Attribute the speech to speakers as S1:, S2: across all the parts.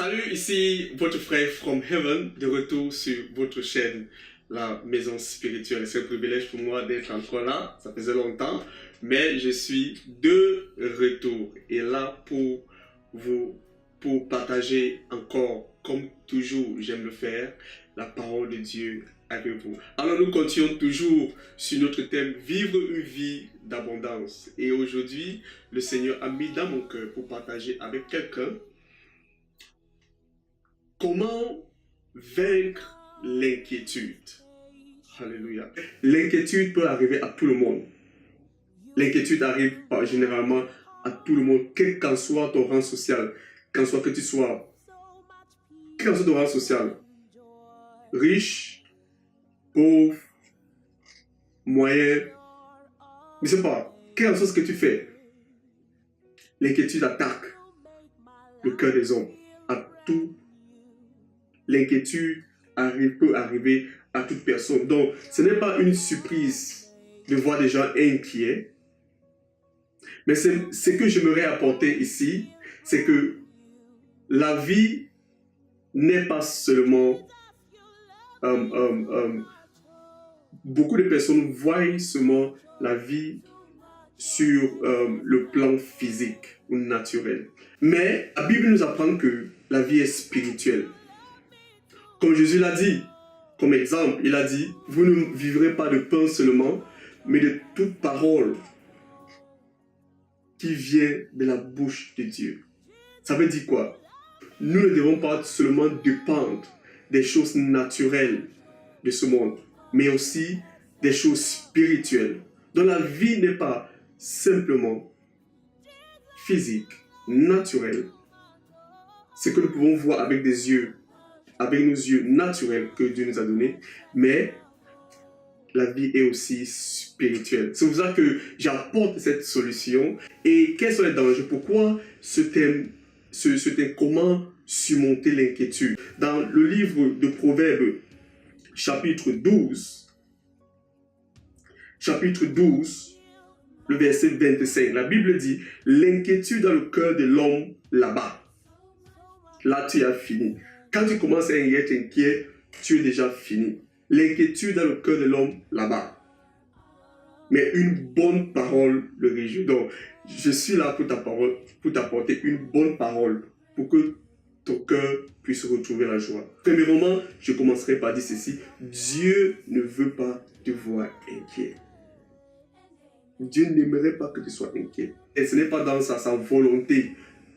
S1: Salut, ici votre frère from Heaven, de retour sur votre chaîne, la Maison Spirituelle. C'est un privilège pour moi d'être encore là, ça faisait longtemps, mais je suis de retour et là pour partager encore, comme toujours j'aime le faire, la parole de Dieu avec vous. Alors nous continuons toujours sur notre thème vivre une vie d'abondance. Et aujourd'hui, le Seigneur a mis dans mon cœur pour partager avec quelqu'un comment vaincre l'inquiétude. Alléluia. L'inquiétude peut arriver à tout le monde. L'inquiétude arrive généralement à tout le monde, quel qu'en soit ton rang social, quel soit ton rang social, riche, pauvre, moyen, je ne sais pas, quel que soit ce que tu fais, l'inquiétude attaque le cœur des hommes, à tout. L'inquiétude peut arriver à toute personne. Donc, ce n'est pas une surprise de voir des gens inquiets. Mais ce que j'aimerais apporter ici, c'est que la vie n'est pas seulement... beaucoup de personnes voient seulement la vie sur le plan physique ou naturel. Mais la Bible nous apprend que la vie est spirituelle. Comme Jésus l'a dit, comme exemple, il a dit, vous ne vivrez pas de pain seulement, mais de toute parole qui vient de la bouche de Dieu. Ça veut dire quoi? Nous ne devons pas seulement dépendre des choses naturelles de ce monde, mais aussi des choses spirituelles. Donc la vie n'est pas simplement physique, naturelle, ce que nous pouvons voir avec des yeux, avec nos yeux naturels que Dieu nous a donnés, mais la vie est aussi spirituelle. C'est pour ça que j'apporte cette solution. Et quels sont les dangers? Pourquoi ce thème, comment surmonter l'inquiétude? Dans le livre de Proverbes, chapitre 12, le verset 25, la Bible dit, l'inquiétude dans le cœur de l'homme là-bas. Là, tu as fini. Quand tu commences à être inquiet, tu es déjà fini. L'inquiétude dans le cœur de l'homme là-bas. Mais une bonne parole le réjouit. Donc, je suis là pour t'apporter une bonne parole pour que ton cœur puisse retrouver la joie. Premièrement, je commencerai par dire ceci. Dieu ne veut pas te voir inquiet. Dieu n'aimerait pas que tu sois inquiet. Et ce n'est pas dans sa volonté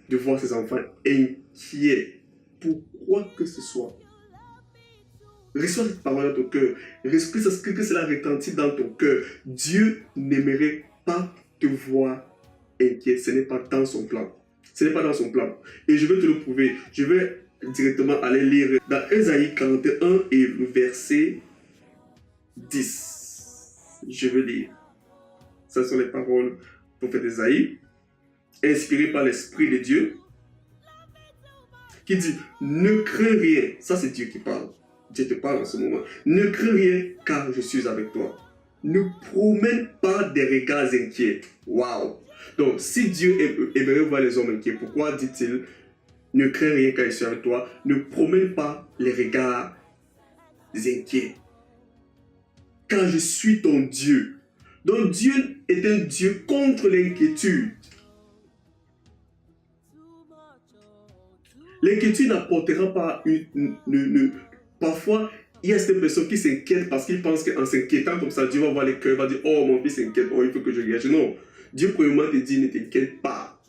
S1: de voir ses enfants inquiets. Pourquoi que ce soit. Reçois cette parole dans ton cœur. Que cela retentit dans ton cœur. Dieu n'aimerait pas te voir inquiet. Ce n'est pas dans son plan. Ce n'est pas dans son plan. Et je vais te le prouver. Je vais directement aller lire dans Ésaïe 41 et le verset 10. Je vais lire. Ce sont les paroles du prophète Ésaïe, inspirées par l'Esprit de Dieu, qui dit, ne crains rien. Ça, c'est Dieu qui parle. Dieu te parle en ce moment. Ne crains rien, car je suis avec toi. Ne promène pas des regards inquiets. Waouh! Donc, si Dieu aimerait voir les hommes inquiets, pourquoi dit-il, ne crains rien, car je suis avec toi? Ne promène pas les regards inquiets. Car je suis ton Dieu. Donc, Dieu est un Dieu contre l'inquiétude. L'inquiétude n'apportera pas Parfois, il y a cette personne qui s'inquiète parce qu'il pense qu'en s'inquiétant comme ça, Dieu va voir les cœurs, va dire, oh mon fils s'inquiète, oh il faut que je guérisse. Non, Dieu premièrement te dit, ne t'inquiète pas.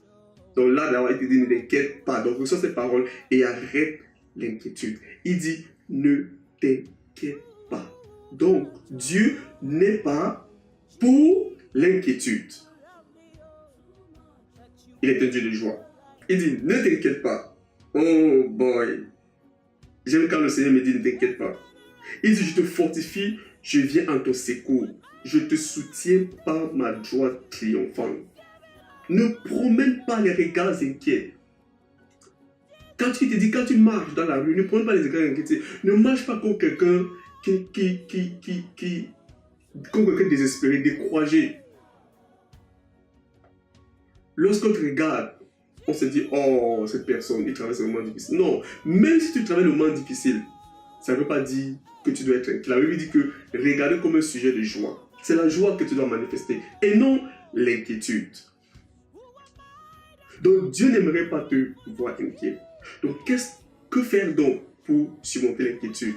S1: Donc là, d'abord, il te dit, ne t'inquiète pas. Donc reçois ces paroles et arrête l'inquiétude. Il dit, ne t'inquiète pas. Donc, Dieu n'est pas pour l'inquiétude. Il est un Dieu de joie. Il dit, ne t'inquiète pas. Oh boy. J'aime quand le Seigneur me dit, ne t'inquiète pas. Il dit, je te fortifie, je viens en ton secours. Je te soutiens par ma joie triomphante. Ne promène pas les regards inquiets. Quand tu te dis, quand tu marches dans la rue, ne promène pas les regards inquiets. Ne marche pas comme quelqu'un comme quelqu'un désespéré, découragé. Lorsqu'on te regarde, on se dit, oh, cette personne, il traverse un moment difficile. Non, même si tu traverses un moment difficile, ça ne veut pas dire que tu dois être inquiet. La Bible dit que regarder comme un sujet de joie. C'est la joie que tu dois manifester et non l'inquiétude. Donc Dieu n'aimerait pas te voir inquiet. Donc que faire donc pour surmonter l'inquiétude?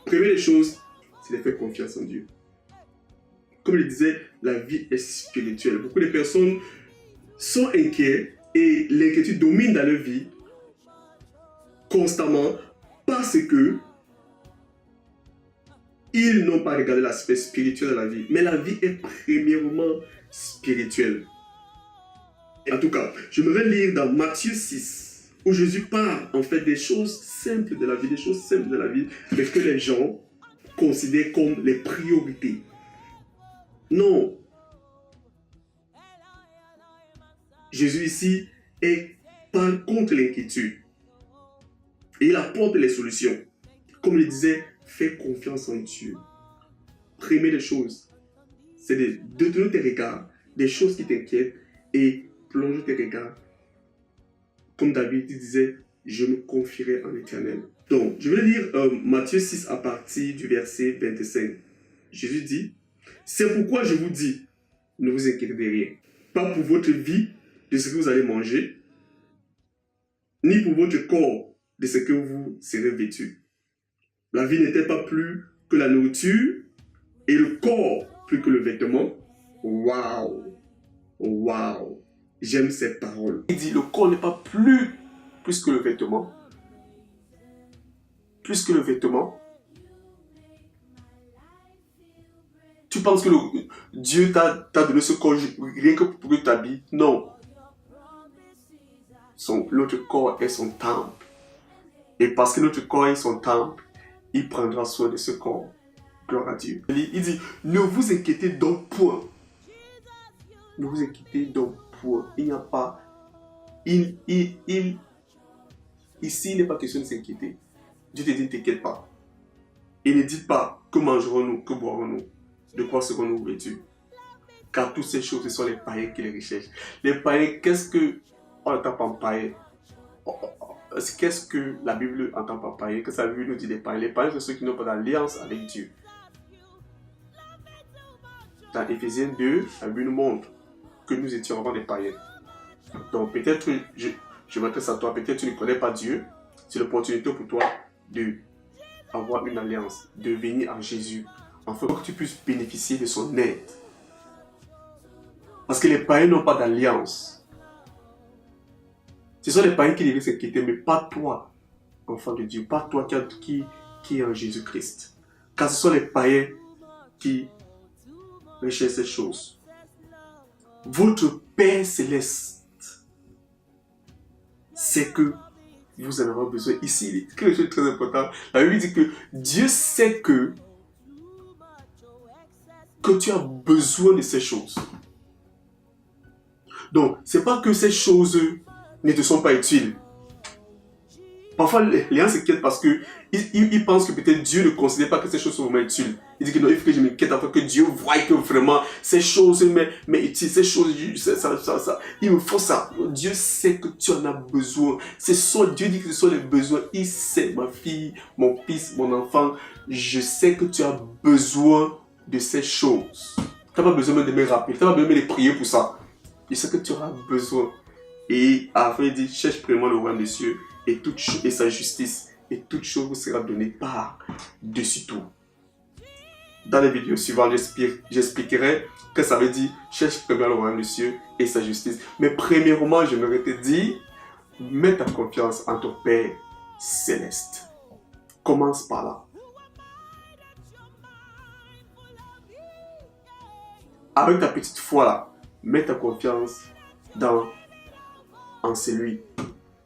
S1: Première des choses, c'est de faire confiance en Dieu. Comme je le disais, la vie est spirituelle. Beaucoup de personnes sont inquiets et l'inquiétude domine dans leur vie constamment parce que ils n'ont pas regardé l'aspect spirituel de la vie. Mais la vie est premièrement spirituelle. En tout cas, je me vais lire dans Matthieu 6, où Jésus parle en fait des choses simples de la vie, mais que les gens considèrent comme les priorités. Non. Jésus ici parle contre l'inquiétude. Et il apporte les solutions. Comme je le disais, fais confiance en Dieu. Première des choses, c'est de détourner tes regards des choses qui t'inquiètent et plonger tes regards. Comme David disait, je me confierai en l'Éternel. Donc, je vais lire Matthieu 6 à partir du verset 25. Jésus dit, c'est pourquoi je vous dis, ne vous inquiétez de rien. Pas pour votre vie, de ce que vous allez manger, ni pour votre corps, de ce que vous serez vêtu. La vie n'était pas plus que la nourriture et le corps plus que le vêtement. Waouh! Waouh! J'aime ces paroles. Il dit, le corps n'est pas plus que le vêtement. Plus que le vêtement. Tu penses que Dieu t'a donné ce corps rien que pour que tu t'habilles? Non. L'autre corps est son temple. Et parce que notre corps est son temple, il prendra soin de ce corps. Gloire à Dieu. Il dit, ne vous inquiétez donc point. Ne vous inquiétez donc point. Il n'y a pas... Ici, il n'est pas question de s'inquiéter. Dieu te dit, ne t'inquiète pas. Et ne dites pas, que mangerons-nous, que boirons-nous, de quoi serons-nous vêtus. Car toutes ces choses, ce sont les païens qui les recherchent. Les païens, qu'est-ce que on entend par païen? Qu'est-ce que la Bible entend par païen? Que sa Bible nous dit des païens? Les païens, c'est ceux qui n'ont pas d'alliance avec Dieu. Dans Éphésiens 2, la Bible nous montre que nous étions avant des païens. Donc peut-être, je m'adresse à toi, peut-être tu ne connais pas Dieu. C'est l'opportunité pour toi d'avoir une alliance, de venir à Jésus, afin que tu puisses bénéficier de son aide. Parce que les païens n'ont pas d'alliance. Ce sont les païens qui devaient s'inquiéter, mais pas toi, enfant de Dieu, pas toi qui est en Jésus-Christ. Car ce sont les païens qui recherchent ces choses. Votre Père Céleste sait que vous en avez besoin. Ici, il est quelque chose de très important. La Bible dit que Dieu sait que tu as besoin de ces choses. Donc, ce n'est pas que ces choses ne te sont pas utiles. Parfois, les gens s'inquiètent parce qu'ils pensent que peut-être Dieu ne considère pas que ces choses sont vraiment utiles. Il dit que non, il faut que je m'inquiète afin que Dieu voie que vraiment ces choses mais utiles, ces choses, il me faut ça. Dieu sait que tu en as besoin. Dieu dit que ce sont les besoins. Il sait, ma fille, mon fils, mon enfant, je sais que tu as besoin de ces choses. Tu n'as pas besoin même de me rappeler, tu n'as pas besoin même de prier pour ça. Je sais que tu auras besoin. Et après, il dit, cherche premièrement le royaume des cieux et sa justice, et toute chose vous sera donnée par-dessus tout. Dans les vidéos suivantes, j'expliquerai que ça veut dire cherche premièrement le royaume des cieux et sa justice. Mais premièrement, j'aimerais te dire, mets ta confiance en ton Père Céleste. Commence par là. Avec ta petite foi là, mets ta confiance en celui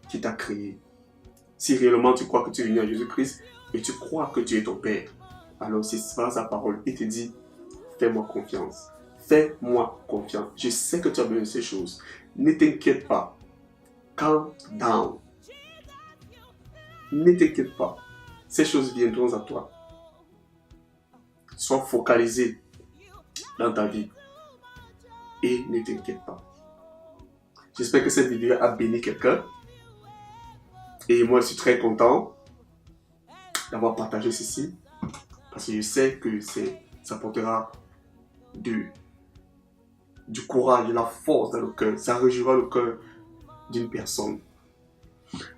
S1: qui t'a créé. Si réellement tu crois que tu es venu à Jésus-Christ et tu crois que Dieu est ton Père, alors c'est par sa parole. Il te dit, fais-moi confiance. Fais-moi confiance. Je sais que tu as besoin de ces choses. Ne t'inquiète pas. Calm down. Ne t'inquiète pas. Ces choses viendront à toi. Sois focalisé dans ta vie. Et ne t'inquiète pas. J'espère que cette vidéo a béni quelqu'un. Et moi, je suis très content d'avoir partagé ceci. Parce que je sais que ça portera du courage, de la force dans le cœur. Ça réjouira le cœur d'une personne.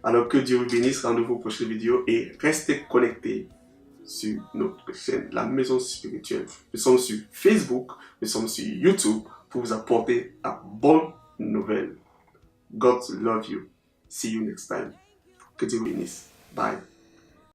S1: Alors que Dieu vous bénisse. Rendez-vous aux prochaines vidéos et restez connectés sur notre chaîne, la Maison Spirituelle. Nous sommes sur Facebook, nous sommes sur YouTube pour vous apporter la bonne nouvelle. God love you. See you next time. Que Dieu vous bénisse. Bye.